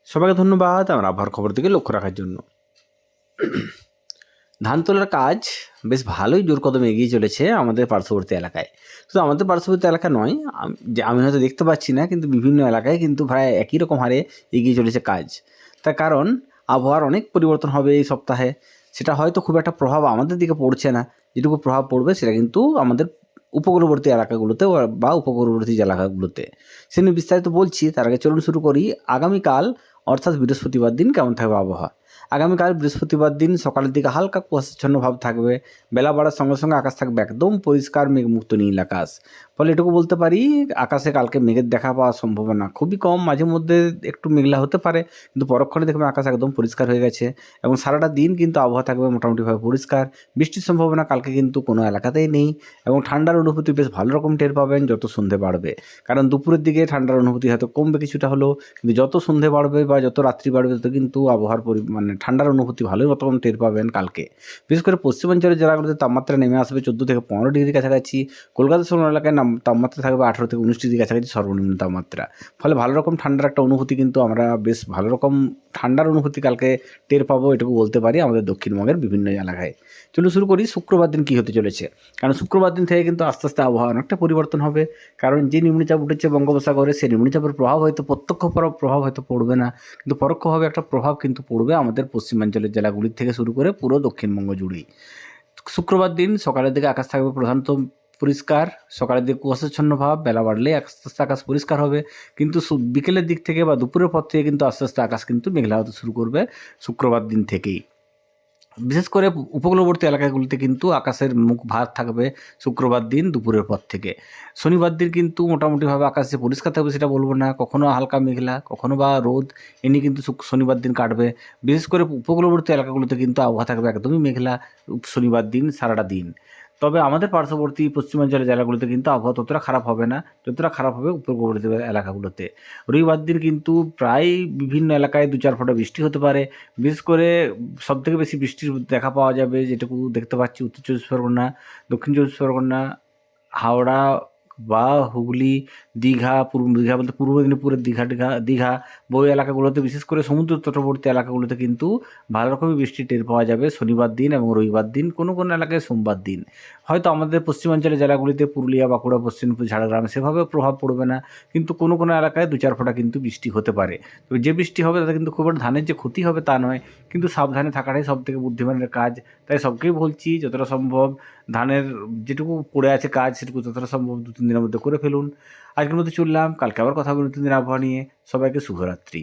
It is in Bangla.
সবাইকে ধন্যবাদ আমার আবহাওয়ার খবর দিকে লক্ষ্য রাখার জন্য। ধান তোলার কাজ বেশ ভালোই জোর কদমে এগিয়ে চলেছে আমাদের পার্শ্ববর্তী এলাকায়। শুধু আমাদের পার্শ্ববর্তী এলাকা নয়, আমি হয়তো দেখতে পাচ্ছি না, কিন্তু বিভিন্ন এলাকায় কিন্তু প্রায় একই রকম হারে এগিয়ে চলেছে কাজ। তার কারণ আবহাওয়ার অনেক পরিবর্তন হবে এই সপ্তাহে। সেটা হয়তো খুব একটা প্রভাব আমাদের দিকে পড়ছে না, যেটুকু প্রভাব পড়বে সেটা কিন্তু আমাদের উপকূলবর্তী এলাকাগুলোতে বা উপকূলবর্তী এলাকাগুলোতে। সে নিয়ে বিস্তারিত বলছি। তার আগে চলুন শুরু করি। আগামীকাল অর্থাৎ বৃহস্পতিবার দিন কেমন থাকবে আবহাওয়া। আগামীকাল বৃহস্পতিবার দিন সকালের দিকে হালকা কুয়াশাচ্ছন্ন ভাব থাকবে। বেলা বাড়ার সঙ্গে সঙ্গে আকাশ থাকবে একদম পরিষ্কার মেঘমুক্ত নীল আকাশ। ফলে এটুকু বলতে পারি, আকাশে কালকে মেঘের দেখা পাওয়ার সম্ভাবনা খুবই কম। মাঝে মধ্যে একটু মেঘলা হতে পারে, কিন্তু পরক্ষণে দেখবেন আকাশ একদম পরিষ্কার হয়ে গেছে। এবং সারাটা দিন কিন্তু আবহাওয়া থাকবে মোটামুটিভাবে পরিষ্কার। বৃষ্টির সম্ভাবনা কালকে কিন্তু কোনো এলাকাতেই নেই। এবং ঠান্ডার অনুভূতি বেশ ভালো রকম টের পাবেন যত সন্ধে বাড়বে। কারণ দুপুরের দিকে ঠান্ডার অনুভূতি হয়তো কমবে কিছুটা হলেও, কিন্তু যত সন্ধে বাড়বে বা যত রাত্রি বাড়বে তত কিন্তু আবহাওয়ার মানে ঠান্ডার অনুভূতি ভালোই রকম টের পাবেন কালকে। বিশেষ করে পশ্চিমাঞ্চলের জেলাগুলোতে তাপমাত্রা নেমে আসবে 14 থেকে 15 ডিগ্রি কাছাকাছি। কলকাতা শহর এলাকায় তাপমাত্রা থাকবে 18 থেকে 19 ডিগ্রি কাছাকাছি সর্বনিম্ন তাপমাত্রা। ফলে ভালো রকম ঠান্ডার একটা অনুভূতি কিন্তু আমরা বেশ ভালো রকম ঠান্ডার অনুভূতি কালকে টের পাবো, এটুকু বলতে পারি আমাদের দক্ষিণবঙ্গের বিভিন্ন এলাকায়। চলুন শুরু করি শুক্রবার দিন কী হতে চলেছে। কারণ শুক্রবার দিন থেকে কিন্তু আস্তে আস্তে আবহাওয়া অনেকটা পরিবর্তন হবে। কারণ যে নিম্নচাপ উঠেছে বঙ্গোপসাগরে, সেই নিম্নচাপের প্রভাব হয়তো প্রত্যক্ষ প্রভাব হয়তো পড়বে না, কিন্তু পরোক্ষভাবে একটা প্রভাব কিন্তু পড়বে আমাদের পশ্চিমাঞ্চলের জেলাগুলির থেকে শুরু করে পুরো দক্ষিণবঙ্গ জুড়েই। শুক্রবার দিন সকালের দিকে আকাশ থাকবে প্রধানত পরিষ্কার। সকালের দিকে কুয়াশাচ্ছন্ন ভাব, বেলা বাড়লে আস্তে আস্তে আকাশ পরিষ্কার হবে। কিন্তু বিকেলের দিক থেকে বা দুপুরের পর থেকে কিন্তু আস্তে আস্তে আকাশ কিন্তু মেঘলা হতে শুরু করবে শুক্রবার দিন থেকেই। বিশেষ করে উপকূলবর্তী এলাকাগুলিতে কিন্তু আকাশের মুখ ভার থাকবে শুক্রবার দিন দুপুরের পর থেকে। শনিবার দিন কিন্তু মোটামুটিভাবে আকাশ যে পরিষ্কার থাকবে সেটা বলবো না, কখনও হালকা মেঘলা, কখনও বা রোদ, এ নিয়ে কিন্তু শনিবার দিন কাটবে। বিশেষ করে উপকূলবর্তী এলাকাগুলোতে কিন্তু আবহাওয়া থাকবে একদমই মেঘলা শনিবার দিন সারাটা দিন। তবে আমাদের পার্শ্ববর্তী পশ্চিমাঞ্চলের জেলাগুলোতে কিন্তু আবহাওয়া ততটা খারাপ হবে না, যতটা খারাপ হবে উপকূলবর্তী এলাকাগুলোতে। রবিবার দিন কিন্তু প্রায় বিভিন্ন এলাকায় 2-4 ফোঁটা বৃষ্টি হতে পারে। বিশেষ করে সবথেকে বেশি বৃষ্টির দেখা পাওয়া যাবে, যেটুকু দেখতে পাচ্ছি, উত্তর চব্বিশ পরগনা, দক্ষিণ চব্বিশ পরগনা, হাওড়া বা হুগলি, দীঘা, দীঘা বলতে পূর্ব মেদিনীপুরের দীঘা ওই এলাকাগুলোতে, বিশেষ করে সমুদ্র তটবর্তী এলাকাগুলোতে কিন্তু ভালো রকমই বৃষ্টি টের পাওয়া যাবে শনিবার দিন এবং রবিবার দিন, কোনো কোনো এলাকায় সোমবার দিন। হয়তো আমাদের পশ্চিমাঞ্চলের জেলাগুলিতে পুরুলিয়া, বাঁকুড়া, পশ্চিম মেদিনীপুর, ঝাড়গ্রাম সেভাবে প্রভাব পড়বে না, কিন্তু কোনো কোনো এলাকায় 2-4 ফোঁটা কিন্তু বৃষ্টি হতে পারে। তবে যে বৃষ্টি হবে তাতে কিন্তু খুব একটা ধানের যে ক্ষতি হবে তা নয়, কিন্তু সাবধানে থাকাটাই সবথেকে বুদ্ধিমানের কাজ। তাই সবকেই বলছি, যতটা সম্ভব ধানের যেটুকু পড়ে আছে কাজ সেটুকু যতটা সম্ভব 2-3 দিনের মধ্যে করে ফেলুন। আজকের মধ্যে চললাম, কালকে আবার কথা হবে নতুন দিন আবহাওয়া নিয়ে। সবাইকে শুভরাত্রি।